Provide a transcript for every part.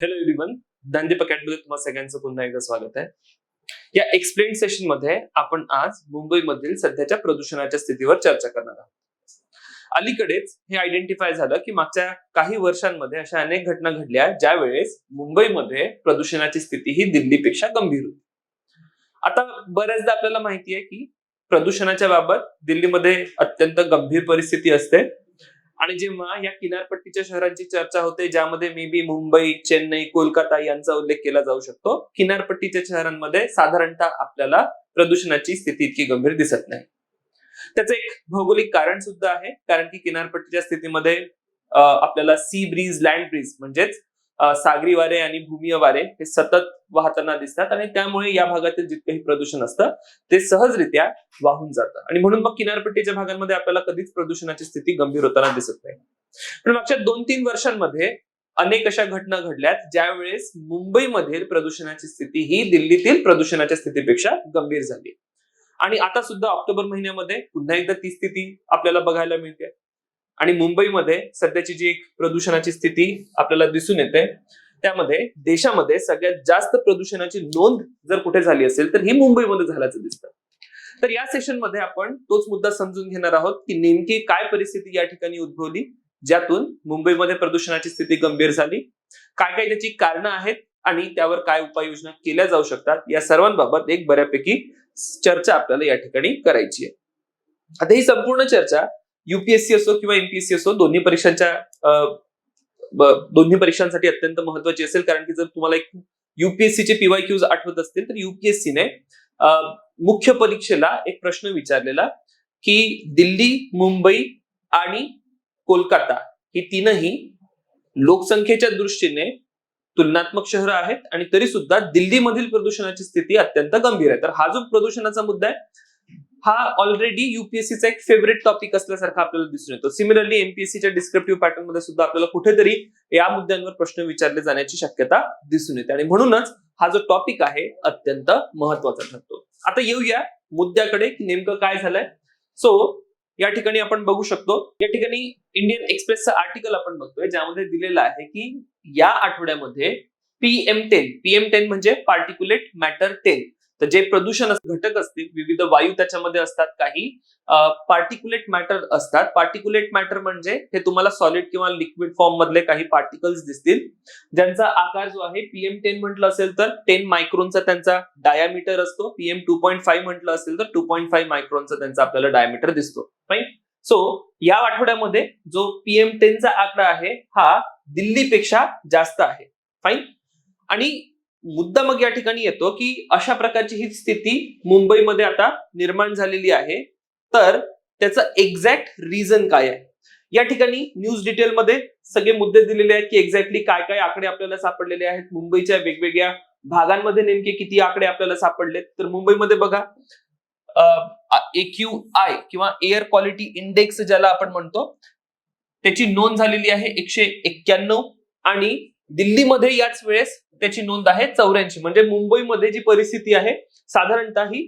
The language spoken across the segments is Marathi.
हॅलो एव्हरीवन, ज्ञानदीप अकॅडमीमध्ये तुम्हा सगळ्यांचं पुन्हा एकदा स्वागत आहे. या एक्सप्लेन सेशन मध्ये आपण आज मुंबईमधील सध्याच्या प्रदूषणाच्या स्थितीवर चर्चा करणार आहोत. अलीकडेच हे आयडेंटिफाय झालं की मागच्या काही वर्षांमध्ये अशा अनेक घटना घडल्या ज्यावेळेस मुंबईमध्ये प्रदूषणाची स्थिती ही दिल्लीपेक्षा गंभीर होती. आता बऱ्याचदा आपल्याला माहिती आहे की प्रदूषणाच्या बाबत दिल्लीमध्ये अत्यंत गंभीर परिस्थिती असते आणि जेव्हा या किनारपट्टीच्या शहरांची चर्चा होते ज्यामध्ये मे बी मुंबई, चेन्नई, कोलकाता यांचा उल्लेख केला जाऊ शकतो, किनारपट्टीच्या शहरांमध्ये साधारणतः आपल्याला प्रदूषणाची स्थिती इतकी गंभीर दिसत नाही. त्याचं एक भौगोलिक कारण सुद्धा आहे, कारण की किनारपट्टीच्या स्थितीमध्ये आपल्याला सी ब्रीज, लँड ब्रीज म्हणजेच सागरी वारे आणि भूमीय वारे हे सतत वाहताना दिसतात आणि त्यामुळे या भागातील जितकंही प्रदूषण असतं ते सहजरित्या वाहून जातं आणि म्हणून मग किनारपट्टीच्या भागांमध्ये आपल्याला कधीच प्रदूषणाची स्थिती गंभीर होताना दिसत नाही. पण मागच्या 2-3 वर्षांमध्ये अनेक अशा घटना घडल्यात ज्यावेळेस मुंबईमधील प्रदूषणाची स्थिती ही दिल्लीतील प्रदूषणाच्या स्थितीपेक्षा गंभीर झाली आणि आता सुद्धा ऑक्टोबर महिन्यामध्ये पुन्हा एकदा ती स्थिती आपल्याला बघायला मिळते आणि मुंबईमध्ये सध्याची जी एक प्रदूषणाची स्थिती आपल्याला दिसून येते त्यामध्ये देशामध्ये सगळ्यात जास्त प्रदूषणाची नोंद जर कुठे झाली असेल तर ही मुंबईमध्ये झाल्याचं दिसतं. तर या सेशन मध्ये आपण तोच मुद्दा समजून घेणार आहोत की नेमकी काय परिस्थिती या ठिकाणी उद्भवली ज्यातून मुंबईमध्ये प्रदूषणाची स्थिती गंभीर झाली, काय काय त्याची कारणं आहेत आणि त्यावर काय उपाययोजना केल्या जाऊ शकतात, या सर्वांबाबत एक बऱ्यापैकी चर्चा आपल्याला या ठिकाणी करायची आहे. आता ही संपूर्ण चर्चा युपीएससी असो किंवा एमपीएससी असो दोन्ही परीक्षांसाठी अत्यंत महत्वाची असेल, कारण की जर तुम्हाला एक युपीएससीचे पीवायक्यूज आठवत असतील तर युपीएससीने मुख्य परीक्षेला एक प्रश्न विचारलेला की दिल्ली, मुंबई आणि कोलकाता ही तीनही लोकसंख्येच्या दृष्टीने तुलनात्मक शहरं आहेत आणि तरी सुद्धा दिल्लीमधील प्रदूषणाची स्थिती अत्यंत गंभीर आहे. तर हा जो प्रदूषणाचा मुद्दा आहे हा ऑलरेडी युपीएससीचा एक फेवरेट टॉपिक असल्यासारखा आपल्याला दिसून येतो. सिमिलरली एमपीएससीच्या डिस्क्रिप्टिव्ह पॅटर्न मध्ये सुद्धा आपल्याला कुठेतरी या मुद्द्यांवर प्रश्न विचारले जाण्याची शक्यता दिसून येते आणि म्हणूनच हा जो टॉपिक आहे अत्यंत महत्वाचा ठरतो. आता येऊया मुद्द्याकडे की नेमकं काय झालंय. सो या ठिकाणी आपण बघू शकतो, या ठिकाणी इंडियन एक्सप्रेसचं आर्टिकल आपण बघतोय ज्यामध्ये दिलेलं आहे की या आठवड्यामध्ये PM10 म्हणजे पार्टिक्युलेट मॅटर 10, तर जे प्रदूषण घटक असतील विविध वायू त्याच्यामध्ये असतात, काही पार्टिक्युलेट मॅटर असतात. पार्टिक्युलेट मॅटर म्हणजे हे तुम्हाला सॉलिड किंवा लिक्विड फॉर्म मधले काही पार्टिकल्स दिसतील ज्यांचा आकार जो आहे PM10 म्हटलं असेल तर 10 मायक्रोनचा त्यांचा डायामीटर असतो, PM2.5 म्हटलं असेल तर 2.5 मायक्रोनचा त्यांचा आपल्याला डायामीटर दिसतो. फाईन. सो या आठवड्यामध्ये जो PM10चा आकडा आहे हा दिल्लीपेक्षा जास्त आहे. फाईन. आणि मुद्दा मग या ठिकाणी येतो की अशा प्रकारची ही स्थिती मुंबईमध्ये आता निर्माण झालेली आहे, तर त्याचं एक्झॅक्ट रिझन काय आहे. या ठिकाणी न्यूज डिटेलमध्ये सगळे मुद्दे दिलेले आहेत की एक्झॅक्टली काय काय आकडे आपल्याला सापडलेले आहेत, मुंबईच्या वेगवेगळ्या भागांमध्ये नेमके किती आकडे आपल्याला सापडलेत. तर मुंबईमध्ये बघा AQI किंवा एअर क्वालिटी इंडेक्स ज्याला आपण म्हणतो त्याची नोंद झालेली आहे 191 आणि दिल्लीमध्ये याच वेळेस त्याची नोंद आहे 84. म्हणजे मुंबईमध्ये जी परिस्थिती आहे साधारणतः ही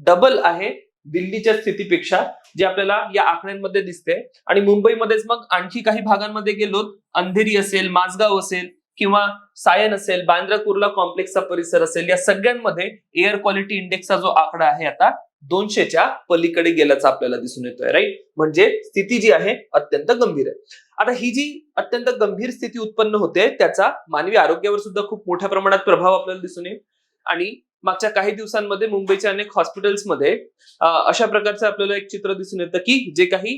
डबल आहे दिल्लीच्या स्थितीपेक्षा, जे आपल्याला या आकड्यांमध्ये दिसते. आणि मुंबईमध्येच मग आणखी काही भागांमध्ये गेलो, अंधेरी असेल, माझगाव असेल किंवा सायन असेल, बांद्रा कुर्ला कॉम्प्लेक्सचा परिसर असेल, या सगळ्यांमध्ये एअर क्वालिटी इंडेक्सचा जो आकडा आहे आता 200च्या पलीकडे गेल्याचं आपल्याला दिसून येतोय. राईट. म्हणजे स्थिती जी आहे अत्यंत गंभीर आहे. आता ही जी अत्यंत गंभीर स्थिती उत्पन्न होते त्याचा मानवी आरोग्यावर सुद्धा खूप मोठ्या प्रमाणात प्रभाव आपल्याला दिसून येईल. आणि मागच्या काही दिवसांमध्ये मुंबईच्या अनेक हॉस्पिटल्समध्ये अशा प्रकारचं आपल्याला एक चित्र दिसून येतं की जे काही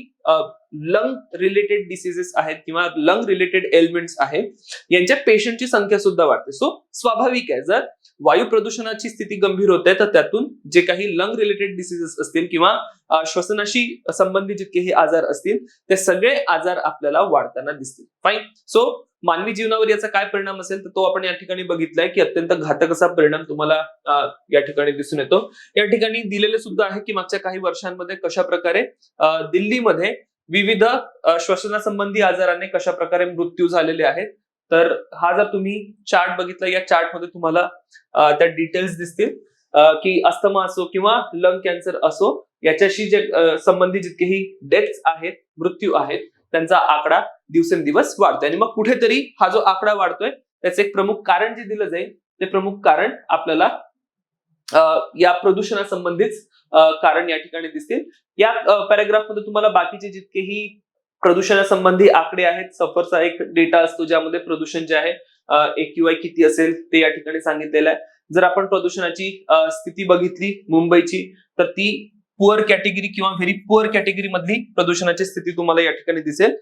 लंग रिलेटेड डिसीजेस आहेत किंवा लंग रिलेटेड एलिमेंट्स आहेत यांच्या पेशंटची संख्या सुद्धा वाढते. सो स्वाभाविक आहे, जर वायू प्रदूषणाची स्थिती गंभीर होते तर त्यातून जे काही लंग रिलेटेड डिसीजेस असतील किंवा श्वसनाशी संबंधित जितकेही आजार असतील ते सगळे आजार आपल्याला वाढताना दिसतील. फाईन. सो मानवी जीवनावर याचा काय परिणाम असेल तर तो आपण या ठिकाणी बघितलाय की अत्यंत घातक असा परिणाम तुम्हाला या ठिकाणी दिसून येतो. या ठिकाणी दिलेले सुद्धा आहे की मागच्या काही वर्षांमध्ये कशा प्रकारे दिल्लीमध्ये विविध श्वसनासंबंधी आजाराने कशा प्रकारे मृत्यू झालेले आहेत. तर हा जर तुम्ही चार्ट बघितला, या चार्ट मध्ये तुम्हाला त्या डिटेल्स दिसतील की अस्थमा असो किंवा लंग कॅन्सर असो याच्याशी जे संबंधित जितकेही डेथ्स आहेत, मृत्यू आहेत, त्यांचा आकडा दिवसेंदिवस वाढतोय. आणि मग कुठेतरी हा जो आकडा वाढतोय त्याचं एक प्रमुख कारण जे दिलं जाईल ते प्रमुख कारण आपल्याला या प्रदूषणासंबंधीच कारण या ठिकाणी दिसतील. या पॅराग्राफ मध्ये तुम्हाला बाकीचे जितकेही प्रदूषणासंबंधी आकडे आहेत, सफरचा एक डेटा असतो ज्यामध्ये प्रदूषण जे आहे AQI किती असेल ते या ठिकाणी सांगितलेलं आहे. जर आपण प्रदूषणाची स्थिती बघितली मुंबईची, तर ती पुअर कॅटेगरी किंवा व्हेरी पुअर कॅटेगरी मधली प्रदूषणाची स्थिती तुम्हाला या ठिकाणी दिसेल.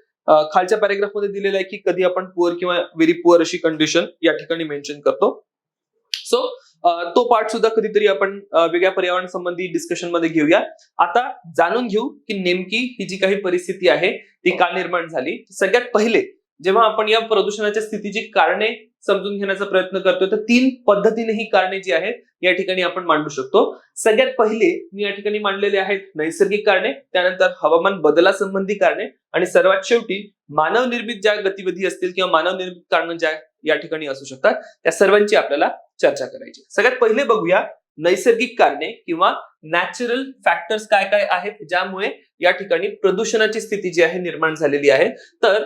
खालच्या पॅराग्राफ मध्ये दिलेलं आहे की कधी आपण पुअर किंवा व्हेरी पुअर अशी कंडिशन या ठिकाणी मेन्शन करतो. सो तो पार्ट सुद्धा कधीतरी आपण वेगळ्या पर्यावरण संबंधी डिस्कशन मध्ये घेऊया. आता जाणून घेऊ की नेमकी ही जी काही परिस्थिती आहे ती का निर्माण झाली. सगळ्यात पहिले जेव्हा आपण या प्रदूषणाच्या स्थितीची कारणे समजून घेण्याचा प्रयत्न करतोय, तर 3 पद्धतीने ही कारणे जी आहेत या ठिकाणी आपण मांडू शकतो. सगळ्यात पहिले मी या ठिकाणी मांडलेले आहेत नैसर्गिक कारणे, त्यानंतर हवामान बदलासंबंधी कारणे आणि सर्वात शेवटी मानव निर्मित ज्या गतिविधी असतील किंवा मानव निर्मित कारण ज्या या ठिकाणी असू शकतात त्या सर्वांची आपल्याला चर्चा करायची. सगळ्यात पहिले बघूया नैसर्गिक कारणे किंवा नॅचरल फॅक्टर्स काय काय आहेत ज्यामुळे या ठिकाणी प्रदूषणाची स्थिती जी आहे निर्माण झालेली आहे. तर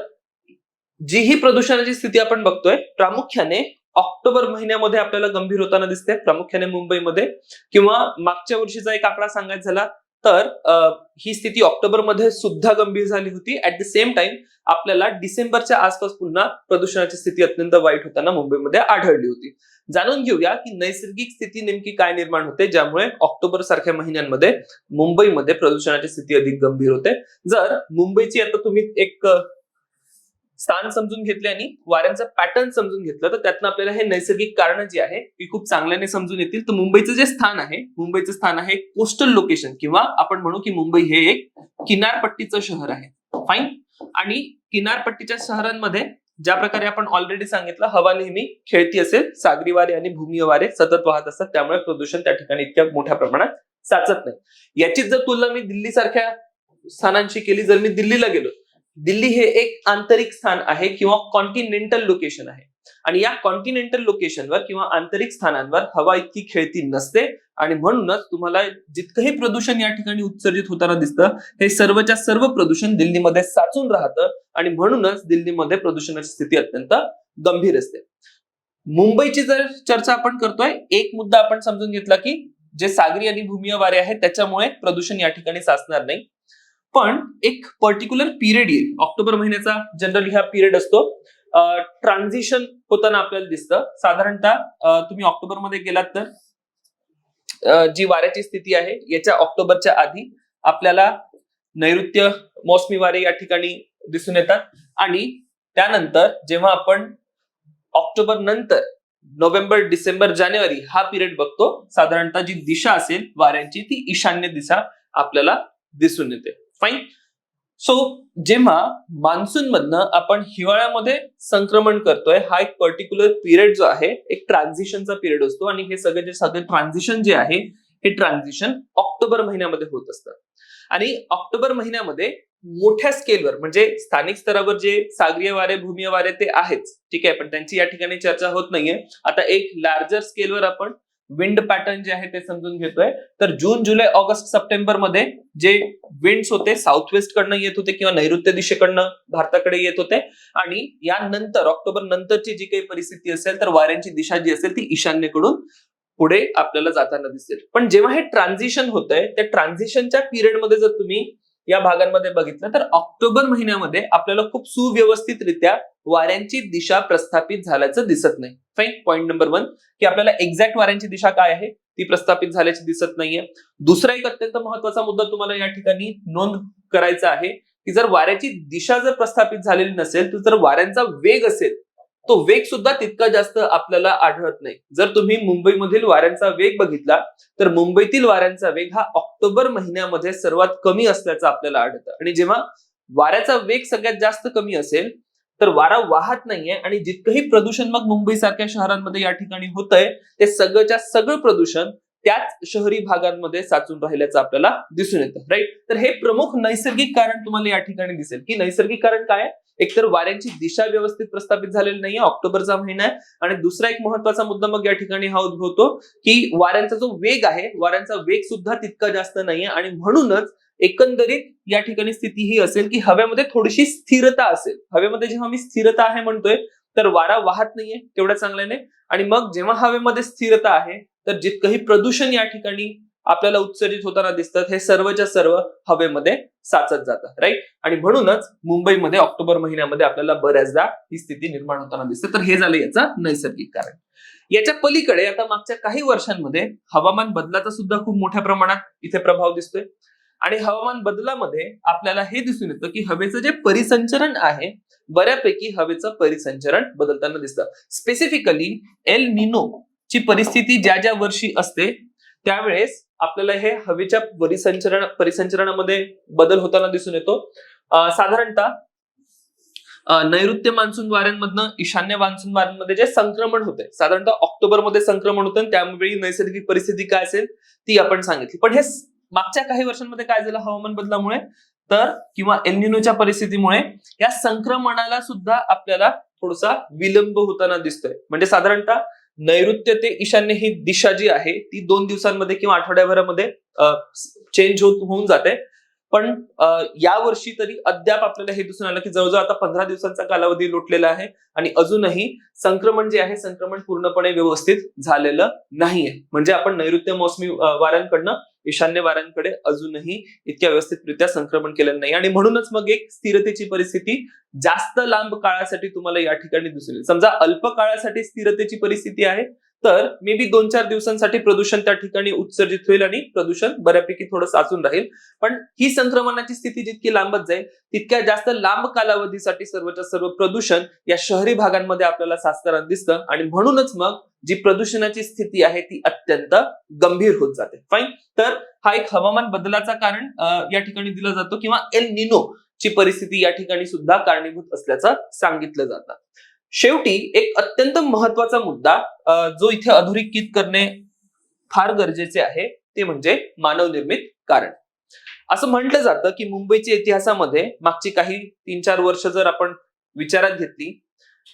जी ही प्रदूषणाची स्थिती आपण बघतोय प्रामुख्याने ऑक्टोबर महिन्यामध्ये आपल्याला गंभीर होताना दिसते, प्रामुख्याने मुंबईमध्ये. किंवा मागच्या वर्षीचा एक आकडा सांगायचा झाला तर ही स्थिती ऑक्टोबर मध्ये सुद्धा गंभीर झाली होती. ऍट द सेम टाइम आपल्याला डिसेंबरच्या आसपास पुन्हा प्रदूषणाची स्थिती अत्यंत वाईट होताना मुंबईमध्ये आढळली होती. जाणून घेऊया की नैसर्गिक स्थिती नेमकी काय निर्माण होते ज्यामुळे ऑक्टोबर सारख्या महिन्यांमध्ये मुंबईमध्ये प्रदूषणाची स्थिती अधिक गंभीर होते. जर मुंबईची आता तुम्ही एक स्थान समजून घेतले आणि वाऱ्यांचा पॅटर्न समजून घेतलं तर त्यातनं आपल्याला हे नैसर्गिक कारण जी आहे ती खूप चांगल्याने समजून येतील. तर मुंबईचं जे स्थान आहे, मुंबईचं स्थान आहे कोस्टल लोकेशन किंवा आपण म्हणू की मुंबई हे एक किनारपट्टीचं शहर आहे. फाईन. आणि किनारपट्टीच्या शहरांमध्ये ज्या प्रकारे आपण ऑलरेडी सांगितलं, हवा नेहमी खेळती असेल, सागरी वारे आणि भूमीय वारे सतत वाहत असतात, त्यामुळे प्रदूषण त्या ठिकाणी इतक्या मोठ्या प्रमाणात साचत नाही. याचीच जर तुलना मी दिल्ली सारख्या स्थानांशी केली, जर मी दिल्लीला गेलो, दिल्ली हे एक आंतरिक स्थान आहे किंवा कॉन्टिनेंटल लोकेशन आहे आणि या कॉन्टिनेंटल लोकेशनवर किंवा आंतरिक स्थानांवर हवा इतकी खेळती नसते आणि म्हणूनच तुम्हाला जितकंही प्रदूषण या ठिकाणी उत्सर्जित होताना दिसतं हे सर्वच्या सर्व प्रदूषण दिल्लीमध्ये साचून राहतं आणि म्हणूनच दिल्लीमध्ये प्रदूषणाची स्थिती अत्यंत गंभीर असते. मुंबईची जर चर्चा आपण करतोय, एक मुद्दा आपण समजून घेतला की जे सागरी आणि भूमीय वारे आहेत त्याच्यामुळे प्रदूषण या ठिकाणी साचणार नाही. पण एक पर्टिक्युलर पिरियड येईल, ऑक्टोबर महिन्याचा जनरली हा पिरियड असतो, ट्रान्झिशन होताना आपल्याला दिसतं. साधारणतः तुम्ही ऑक्टोबर मध्ये गेलात तर जी वाऱ्याची स्थिती आहे याच्या ऑक्टोबरच्या आधी आपल्याला नैऋत्य मोसमी वारे या ठिकाणी दिसून येतात आणि त्यानंतर जेव्हा आपण ऑक्टोबर नंतर नोव्हेंबर, डिसेंबर, जानेवारी हा पिरियड बघतो, साधारणतः जी दिशा असेल वाऱ्यांची ती ईशान्य दिशा आपल्याला दिसून येते. फाईन. सो जेव्हा मान्सून मधनं आपण हिवाळ्यामध्ये संक्रमण करतोय, हा एक पर्टिक्युलर पिरियड जो आहे एक ट्रान्झिशनचा पिरियड असतो आणि हे सगळे ट्रान्झिशन जे आहे हे ट्रान्झिशन ऑक्टोबर महिन्यामध्ये होत असतं. आणि ऑक्टोबर महिन्यामध्ये मोठ्या स्केलवर म्हणजे स्थानिक स्तरावर जे सागरीय वारे, भूमीय वारे ते आहेच, ठीक आहे, पण त्यांची या ठिकाणी चर्चा होत नाहीये. आता एक लार्जर स्केलवर आपण विंड पॅटर्न जे आहे ते समजून घेतोय. तर जून, जुलै, ऑगस्ट, सप्टेंबर मध्ये जे विंड्स होते साऊथ वेस्ट कडनं येत होते किंवा नैऋत्य दिशेकडनं भारताकडे येत होते आणि यानंतर ऑक्टोबर नंतरची जी काही परिस्थिती असेल तर वाऱ्यांची दिशा जी असेल ती ईशान्येकडून पुढे आपल्याला जाताना दिसेल. पण जेव्हा हे ट्रान्झिशन होतंय त्या ट्रान्झिशनच्या पिरियडमध्ये जर तुम्ही या भागांमध्ये बघितलं तर ऑक्टोबर महिन्यामध्ये आपल्याला खूप सुव्यवस्थितरित्या वाऱ्यांची दिशा प्रस्थापित झाल्याचं दिसत नाही. फाईन. पॉईंट नंबर 1 की आपल्याला एक्झॅक्ट वाऱ्यांची दिशा काय आहे ती प्रस्थापित झाल्याची दिसत नाहीये. दुसरा एक अत्यंत महत्वाचा मुद्दा तुम्हाला या ठिकाणी नोंद करायचा आहे की जर वाऱ्याची दिशा जर प्रस्थापित झालेली नसेल तर जर वाऱ्यांचा वेग असेल तो वेग सुद्धा तितका जास्त आपल्याला आढळत नाही. जर तुम्ही मुंबईमधील वाऱ्यांचा वेग बघितला तर मुंबईतील वाऱ्यांचा वेग हा ऑक्टोबर महिन्यामध्ये सर्वात कमी असल्याचं आपल्याला आढळतं आणि जेव्हा वाऱ्याचा वेग सगळ्यात जास्त कमी असेल तर वारा वाहत नाहीये आणि जितकंही प्रदूषण मग मुंबई सारख्या शहरांमध्ये या ठिकाणी होतंय ते सगळंच्या सगळं प्रदूषण त्याच शहरी भागांमध्ये साचून राहिल्याचं आपल्याला दिसून येतं. राईट. तर हे प्रमुख नैसर्गिक कारण तुम्हाला या ठिकाणी दिसेल की नैसर्गिक कारण काय, एकतर वाऱ्यांची दिशा व्यवस्थित प्रस्थापित झालेली नाहीये, ऑक्टोबरचा महिना आहे. आणि दुसरा एक महत्वाचा मुद्दा मग या ठिकाणी हा उद्भवतो की वाऱ्यांचा जो वेग आहे, वाऱ्यांचा वेग सुद्धा तितका जास्त नाहीये आणि म्हणूनच एकंदरीत या ठिकाणी स्थिती ही असेल की हवेमध्ये थोडीशी स्थिरता असेल. हवेमध्ये जेव्हा मी स्थिरता आहे म्हणतोय तर वारा वाहत नाहीये तेवढ्या चांगल्याने, आणि मग जेव्हा हवेमध्ये स्थिरता आहे तर जितकंही प्रदूषण या ठिकाणी आपल्याला उत्सर्जित होताना दिसतात हे सर्वच्या सर्व हवेमध्ये साचत जातात, राईट. आणि म्हणूनच मुंबईमध्ये ऑक्टोबर महिन्यामध्ये आपल्याला बऱ्याचदा ही स्थिती निर्माण होताना दिसते. तर हे झालं याचं नैसर्गिक कारण. याच्या पलीकडे आता मागच्या काही वर्षांमध्ये हवामान बदलाचा सुद्धा खूप मोठ्या प्रमाणात इथे प्रभाव दिसतोय. आणि हवामान बदलामध्ये आपल्याला हे दिसून येतं की हवेचं जे परिसंचरण आहे, बऱ्यापैकी हवेचं परिसंचरण बदलताना दिसतं. स्पेसिफिकली एल निनो ची परिस्थिती ज्या ज्या वर्षी असते त्यावेळेस आपल्याला हे हवेच्या परिसंचरणामध्ये बदल होताना दिसून येतो. साधारणतः नैऋत्य मान्सून वाऱ्यांमधनं ईशान्य मान्सून वाऱ्यांमध्ये जे संक्रमण होते, साधारणतः ऑक्टोबरमध्ये संक्रमण होतं आणि त्यावेळी नैसर्गिक परिस्थिती काय असेल ती आपण सांगितली. पण हे मागच्या काही वर्षांमध्ये काय झालं हवामान बदलामुळे तर किंवा एल निनोच्या परिस्थितीमुळे या संक्रमणाला सुद्धा आपल्याला थोडासा विलंब होताना दिसतोय. म्हणजे साधारणतः नैऋत्य ते ईशान्य ही दिशा जी आहे ती 2 दिवसांमध्ये किंवा आठवड्याभरामध्ये चेंज होऊन जाते. पण या वर्षी तरी अद्याप आपल्याला हे दिसून आलं की जवळजवळ आता 15 दिवसांचा कालावधी लोटलेला आहे आणि अजूनही संक्रमण जे आहे संक्रमण पूर्णपणे व्यवस्थित झालेलं नाहीये. म्हणजे आपण नैऋत्य मोसमी वाऱ्यांकडनं ईशान्य वाऱ्यांकडे अजूनही इतक्या व्यवस्थितरित्या संक्रमण केलेलं नाही. आणि म्हणूनच मग एक स्थिरतेची परिस्थिती जास्त लांब काळासाठी तुम्हाला या ठिकाणी दिसून येईल. समजा अल्प काळासाठी स्थिरतेची परिस्थिती आहे तर मे बी 2-4 दिवसांसाठी प्रदूषण त्या ठिकाणी उत्सर्जित होईल आणि प्रदूषण बऱ्यापैकी थोडं साचून राहील. पण ही संक्रमणाची स्थिती जितकी लांबत जाईल तितक्या जास्त लांब कालावधीसाठी सर्वच्या सर्व प्रदूषण या शहरी भागांमध्ये आपल्याला साचताना दिसतं. आणि म्हणूनच मग जी प्रदूषणाची स्थिती आहे ती अत्यंत गंभीर होत जाते. फाईन. तर हा एक हवामान बदलाचा कारण या ठिकाणी दिला जातो किंवा एल निनो ची परिस्थिती या ठिकाणी सुद्धा कारणीभूत असल्याचं सांगितलं जातं. शेवटी एक अत्यंत महत्वाचा मुद्दा जो इथे अधोरेखित करणे फार गरजेचे आहे ते म्हणजे मानवनिर्मित कारण. असं म्हटलं जातं की मुंबईच्या इतिहासामध्ये मागची काही 3-4 वर्ष जर आपण विचारात घेतली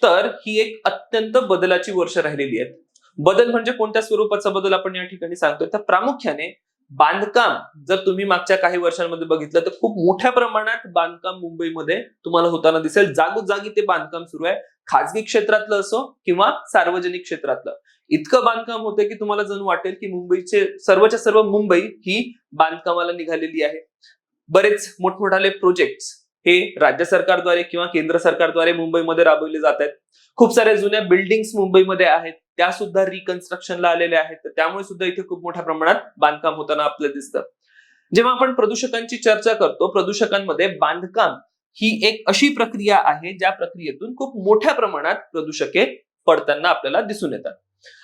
तर ही एक अत्यंत बदलाची वर्ष राहिलेली आहेत. बदल म्हणजे कोणत्या स्वरूपाचा बदल आपण या ठिकाणी सांगतोय तर प्रामुख्याने बांधकाम जर तुम्ही मागच्या काही वर्षांमध्ये बघितलं तर खूप मोठ्या प्रमाणात बांधकाम मुंबईमध्ये तुम्हाला होताना दिसेल. जागोजागी ते बांधकाम सुरू आहे, खाजगी क्षेत्रातलं असो किंवा सार्वजनिक क्षेत्रातलं. इतकं बांधकाम होतं की तुम्हाला जणू वाटेल की मुंबईचे सर्वच्या सर्व मुंबई ही बांधकामाला निघालेली आहे. बरेच मोठमोठाले प्रोजेक्ट्स हे राज्य सरकारद्वारे किंवा केंद्र सरकारद्वारे मुंबईमध्ये राबवले जात आहेत. खूप साऱ्या जुन्या बिल्डिंग्स मुंबईमध्ये आहेत त्या सुद्धा रिकन्स्ट्रक्शनला आलेल्या आहेत. तर त्यामुळे सुद्धा इथे खूप मोठ्या प्रमाणात बांधकाम होताना आपल्याला दिसतं. जेव्हा आपण प्रदूषकांची चर्चा करतो प्रदूषकांमध्ये बांधकाम ही एक अशी प्रक्रिया आहे ज्या प्रक्रियेतून खूप मोठ्या प्रमाणात प्रदूषके पडताना आपल्याला दिसून येतात.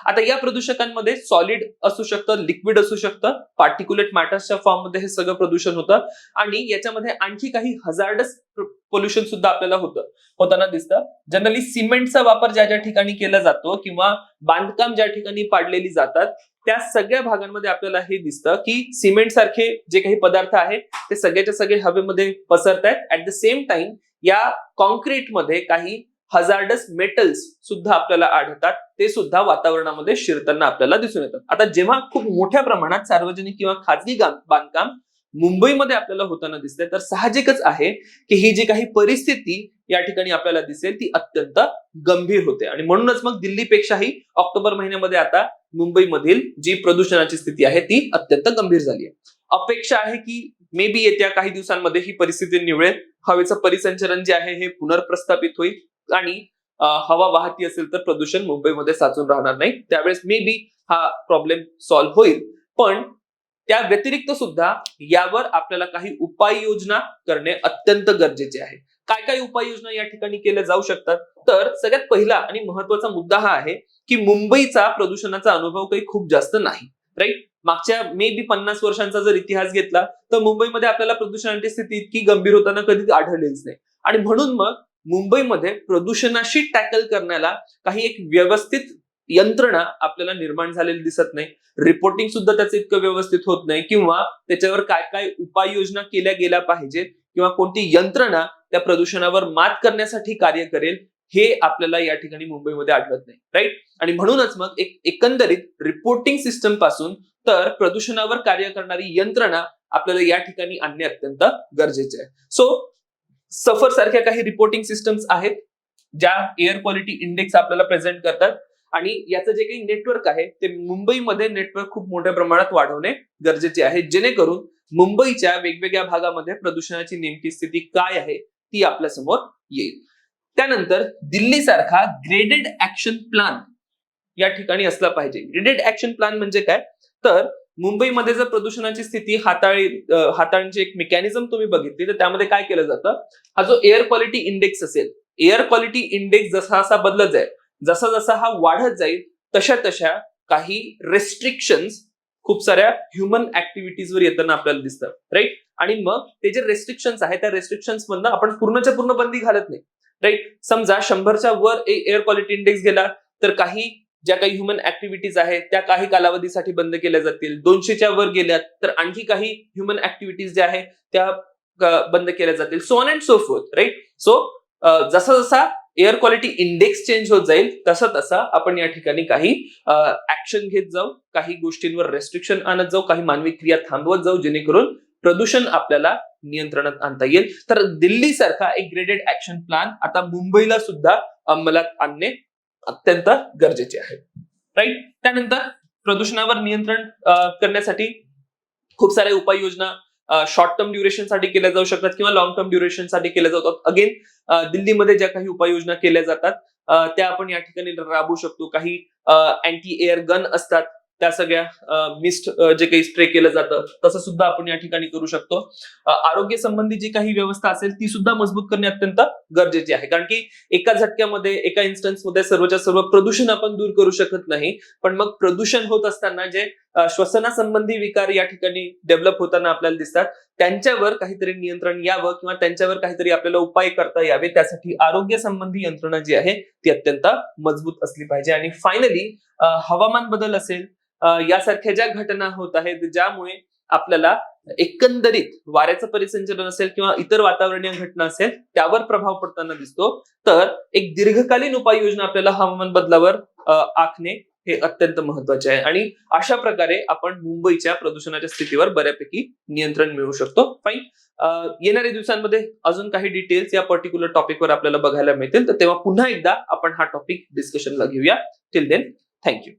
आता या प्रदूषकांमध्ये सॉलिड असू शकतं, लिक्विड असू शकतं, पार्टिक्युलेट मॅटर्सच्या फॉर्म मध्ये हे सगळं प्रदूषण होतं. आणि याच्यामध्ये आणखी काही हजार्डस पोल्युशन सुद्धा आपल्याला होताना दिसतं. जनरली सिमेंटचा वापर ज्या ज्या ठिकाणी केला जातो किंवा बांधकाम ज्या ठिकाणी पाडलेली जातात त्या सगळ्या भागांमध्ये आपल्याला हे दिसतं की सिमेंट सारखे जे काही पदार्थ आहेत ते सगळ्याच्या सगळे हवेमध्ये पसरतायत. ऍट द सेम टाइम या कॉन्क्रीटमध्ये काही हजार्डस मेटल्स सुद्धा आपल्याला आढळतात, ते सुद्धा वातावरणामध्ये शिरताना आपल्याला दिसून येतात. आता जेव्हा खूप मोठ्या प्रमाणात सार्वजनिक किंवा खाजगी बांधकाम मुंबईमध्ये आपल्याला होताना दिसते तर साहजिकच आहे की ही जी काही परिस्थिती या ठिकाणी आपल्याला दिसेल ती अत्यंत गंभीर होते. आणि म्हणूनच मग दिल्लीपेक्षाही ऑक्टोबर महिन्यामध्ये आता मुंबईमधील जी प्रदूषणाची स्थिती आहे ती अत्यंत गंभीर झाली आहे. अपेक्षा आहे की मे बी येत्या काही दिवसांमध्ये ही परिस्थिती निवळेल, हवेचं परिसंचरण जे आहे हे पुनर्प्रस्थापित होईल आणि हवा वाहती असेल तर प्रदूषण मुंबईमध्ये साचून राहणार नाही. त्यावेळेस मे बी हा प्रॉब्लेम सॉल्व्ह होईल. पण त्या व्यतिरिक्त सुद्धा यावर आपल्याला काही उपाययोजना करणे अत्यंत गरजेचे आहे. काय काय उपाययोजना या ठिकाणी केल्या जाऊ शकतात तर सगळ्यात पहिला आणि महत्वाचा मुद्दा हा आहे की मुंबईचा प्रदूषणाचा अनुभव काही खूप जास्त नाही, राईट. मागच्या मे बी 50 वर्षांचा जर इतिहास घेतला तर मुंबईमध्ये आपल्याला प्रदूषणाची स्थिती इतकी गंभीर होताना कधीच आढळलीच नाही. आणि म्हणून मग मुंबईमध्ये प्रदूषणाशी टॅकल करण्याला काही एक व्यवस्थित यंत्रणा आपल्याला निर्माण झालेली दिसत नाही. रिपोर्टिंग सुद्धा त्याचं इतकं व्यवस्थित होत नाही किंवा त्याच्यावर काय काय उपाययोजना केल्या गेल्या पाहिजेत किंवा कोणती यंत्रणा त्या प्रदूषणावर मात करण्यासाठी कार्य करेल हे आपल्याला या ठिकाणी मुंबईमध्ये आढळत नाही, राईट. आणि म्हणूनच मग एक एकंदरीत रिपोर्टिंग सिस्टम पासून तर प्रदूषणावर कार्य करणारी यंत्रणा आपल्याला या ठिकाणी आणणे अत्यंत गरजेचे आहे. सो सफर सारख्या काही रिपोर्टिंग सिस्टम्स आहेत ज्या एअर क्वालिटी इंडेक्स आपल्याला प्रेझेंट करतात, आणि याचं जे काही नेटवर्क आहे ते मुंबईमध्ये नेटवर्क खूप मोठ्या प्रमाणात वाढवणे गरजेचे आहे, जेणेकरून मुंबईच्या वेगवेगळ्या भागामध्ये प्रदूषणाची नेमकी स्थिती काय आहे ती आपल्या समोर येईल. त्यानंतर दिल्ली सारखा ग्रेडेड ऍक्शन प्लॅन या ठिकाणी असला पाहिजे. ग्रेडेड ऍक्शन प्लॅन म्हणजे काय, तर मुंबईमध्ये जर प्रदूषणाची स्थिती हाताळण्याची एक मेकॅनिझम तुम्ही बघितली तर त्यामध्ये काय केलं जातं, हा जो एअर क्वालिटी इंडेक्स असेल, एअर क्वालिटी इंडेक्स जसा जसा बदलत जाईल, जसा जसा हा वाढत जाईल, तशा तशा काही रेस्ट्रिक्शन्स खूप साऱ्या ह्युमन ऍक्टिव्हिटीजवर येताना आपल्याला दिसतात, राईट. आणि मग ते जे रेस्ट्रिक्शन्स आहेत त्या रेस्ट्रिक्शन्स मधनं आपण पूर्णच्या पूर्ण बंदी घालत नाही, राईट. समजा 100च्या वर एअर क्वालिटी इंडेक्स गेला तर काही ज्या काही ह्युमन ऍक्टिव्हिटीज आहेत त्या काही कालावधीसाठी बंद केल्या जातील. 200च्या वर गेल्यात तर आणखी काही ह्युमन ऍक्टिव्हिटीज ज्या आहेत त्या बंद केल्या जातील, so on and so forth, right. So जसा जसा एअर क्वालिटी इंडेक्स चेंज होत जाईल तसा तसा आपण या ठिकाणी काही ऍक्शन घेत जाऊ, काही गोष्टींवर रेस्ट्रिक्शन आणत जाऊ, काही मानवी क्रिया थांबवत जाऊ, जेणेकरून प्रदूषण आपल्याला नियंत्रणात आणता येईल. तर दिल्ली सारखा एक ग्रेडेड ऍक्शन प्लॅन आता मुंबईला सुद्धा अंमलात आणणे अत्यंत गरजेचे आहे, राईट. त्यानंतर प्रदूषणावर नियंत्रण करण्यासाठी खूप साऱ्या उपाययोजना शॉर्ट टर्म ड्युरेशन साठी केल्या जाऊ शकतात किंवा लॉंग टर्म ड्युरेशन साठी केल्या जातात. अगेन दिल्लीमध्ये ज्या काही उपाययोजना केल्या जातात त्या आपण या ठिकाणी राबवू शकतो. काही अँटी एअर गन असतात, त्या सगळ्या मिस्ट जे काही स्प्रे केलं जातं तसं सुद्धा आपण या ठिकाणी करू शकतो. आरोग्य संबंधी जी काही व्यवस्था असेल ती सुद्धा मजबूत करणे अत्यंत गरजेची आहे, कारण की एका झटक्यामध्ये एका इन्स्टन्समध्ये सर्वच्या सर्व प्रदूषण आपण दूर करू शकत नाही. पण मग प्रदूषण होत असताना जे श्वसनासंबंधी विकार या ठिकाणी डेव्हलप होताना आपल्याला दिसतात, त्यांच्यावर काहीतरी नियंत्रण यावं किंवा त्यांच्यावर काहीतरी आपल्याला उपाय करता यावे, त्यासाठी आरोग्य संबंधी यंत्रणा जी आहे ती अत्यंत मजबूत असली पाहिजे. आणि फायनली हवामान बदल असेल, यासारख्या ज्या घटना होत आहेत ज्यामुळे आपल्याला एकंदरीत वाऱ्याचं परिसंचलन असेल किंवा इतर वातावरणीय घटना असेल त्यावर प्रभाव पडताना दिसतो, तर एक दीर्घकालीन उपाययोजना आपल्याला हवामान बदलावर आखणे हे अत्यंत महत्वाचे आहे. आणि अशा प्रकारे आपण मुंबईच्या प्रदूषणाच्या स्थितीवर बऱ्यापैकी नियंत्रण मिळवू शकतो. फाईन. येणाऱ्या दिवसांमध्ये अजून काही डिटेल्स या पर्टिक्युलर टॉपिकवर आपल्याला बघायला मिळतील, तर तेव्हा पुन्हा एकदा आपण हा टॉपिक डिस्कशनला घेऊया. Till then, thank you.